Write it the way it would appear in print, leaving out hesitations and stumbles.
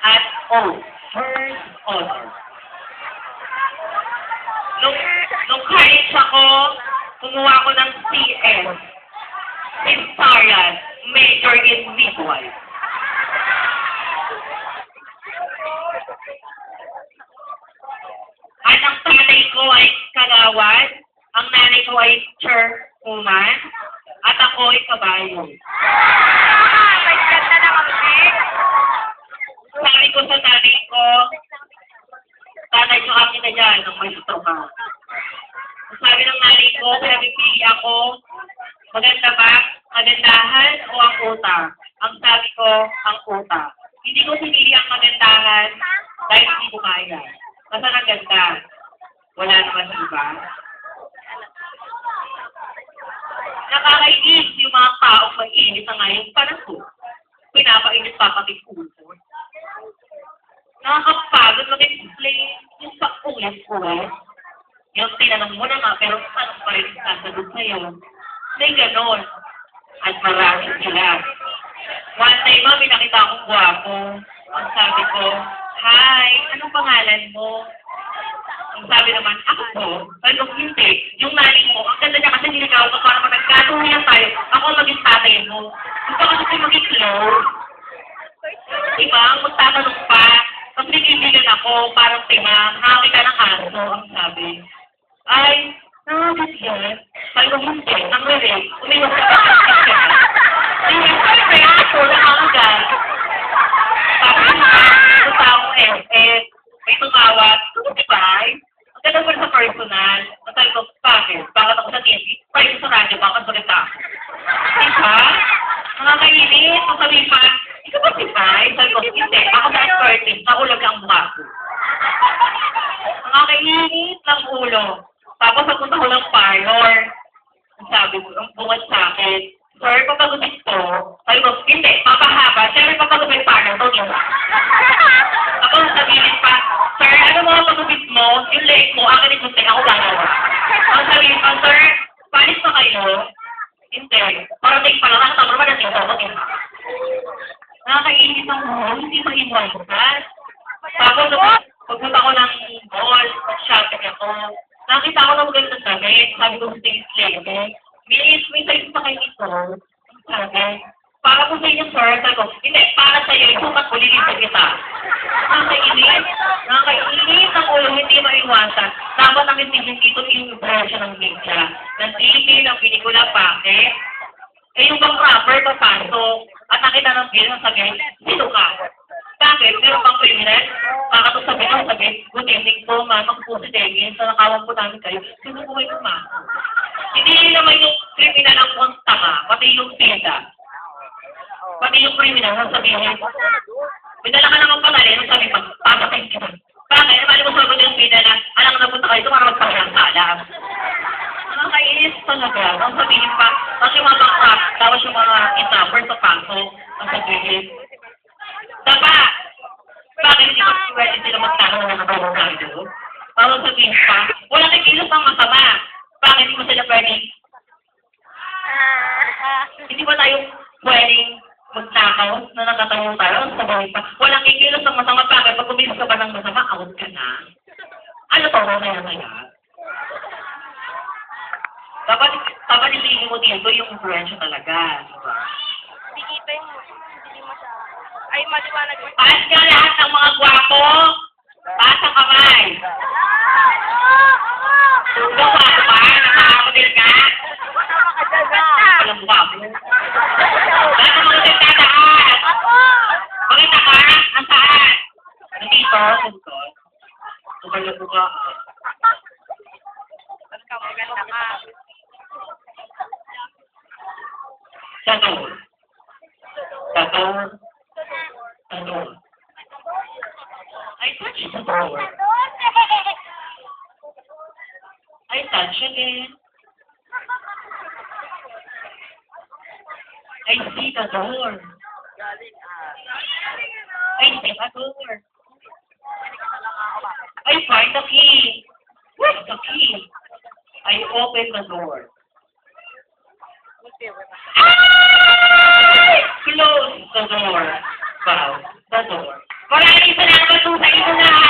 at O. First honor. Nung college ako, kumuha ko ng CS. Historian, major in midwife. At ang tatay ko ay kagawad, ang nanay ko ay chairwoman, at ako ay kabayo. May ganda na kami. Sabi ko sa nanay ko, tatay ko kami na dyan, nang may stroke ka. Sabi ng nanay ko, pinapipili ako, maganda ba, kagandahan o ang uta? Ang sabi ko, ang uta. Hindi ko pinili ang kagandahan dahil hindi ko kaya. Basta ang ganda, wala naman iba. Nakakainis yung mga taong mainit na ngayong panahon. Pinapainit papakipuso. Nakakapagod mag-explain yung sa ulit-ulit. Yung tinanong mo na nga, pero tanong pa rin sasagot sa'yo. May ganon. At maraming sila. One time, may nakita akong gwapo. Ang sabi ko, hi, anong pangalan mo? Ang sabi naman, ako po. Ano, hindi. Yung nanay mo, ang ganda niya kasi niligaw ko para magkatuloyan tayo. Ako maging tatay mo. Gusto ko kasi maging close. Diba? Magtatanong pa. Tapos nagbibigan ako, parang timang, hawik ka ng aso, ang sabi. Ay, nakakit yan. Sabi ko, hindi. Ang lirik. Umiwas ka pa. Hindi, ako, nakakagal. Tapos yung taong SS, may tumawag, tutibay. Ang ganda ko sa personal. Ang sabi ko, bakit? Bakit ako sa TV? Pwede sa radyo, bakit balita? Diba? Nakakainis. Ang sabi pa, ikaw ba tibay? Sabi ko, hindi. Ako sa expertise, nakulag ang mukha ko. Nakakainis ng ulo. Tapos napunta ko ng parlor. Ang sabi ko, ang bungad sa akin, sir, papagupit ko. Sabi ko, hindi, papahaba. Siyempre, papagupit parlor to, yun. Ako sabihin pa, sir, ano mo ang pagupit mo? Yung leg mo, akin yung gusto, ako gagawa. Ang sabihin pa, sir, palis na kayo? Hindi. Parating pa lang, nakatama naman natin ito. Nakakainis ang mall, hindi maiwasan. Tapos, pagpunta ko ng mall, mag-shopping ako, nakita ko na magandang damit. Sabi ko sa tingin lady, may size pa kayo ito. Sabi, para po sa inyo, sir. Sabi ko, hindi, para sa'yo, isukat ko, lilisan kita. Nakakainis ang ulo, hindi maiwasan. Dapat ang itigil dito yung version ng media. Ng TV, ng pelikula, bakit? Eh, yung bang rapper, papasok. At nakita ng bill, sabi, sino ka? Bakit? Meron bang criminal? Kakatok sabi, good evening po, ma'am. Ako po si Demi. Sa nakawan po namin kayo. Sino po kayo, ma'am? Hindi naman yung criminal ang tanga, pati yung pida. Pati yung criminal, ang sabihin. May dala ka naman pangalan, ang sabi, papatay ka. Bakit? Mali mo sabi yung pida na, alang napunta kayo, ito para magpahirang alam. Nakakainis talaga. Ang sabihin pa, kasi yung mga backtrack, tapos yung mga intapper sa paso, ang sabihin. Taba! Bakit hindi ko pwede sila magtanong na nakaroon? Parang sabihin pa, wala kang kilos ang masama. Bakit hindi mo sila pwede? Hindi ba tayo pwedeng magnakaw na nakatanong tayo? Sabihin pa, walang kikilos ang masama. Bakit? Pag kumilos ka ba ng masama, out ka na. Ano to? Kaya. Dapat iligin mo dito yung influensya talaga. Diba? Dikita yung hindi mo siya. Ay, maliwanag mo. Paas ka lahat ng mga gwapo. Paas ang kamay. Gawa ko ba? Nakakamodel ka? Walang gwapo. Lahat ng mga nagtataas. Maganda ka? Ang saan? Nandito. Maganda po ka. Maganda ka. Tanong. I touch the door. I touch again. I see the door. I see the door. I find the key. Where's the key? I open the door. Close the door. Wow, the door. Maraming salamat po sa inyo lahat.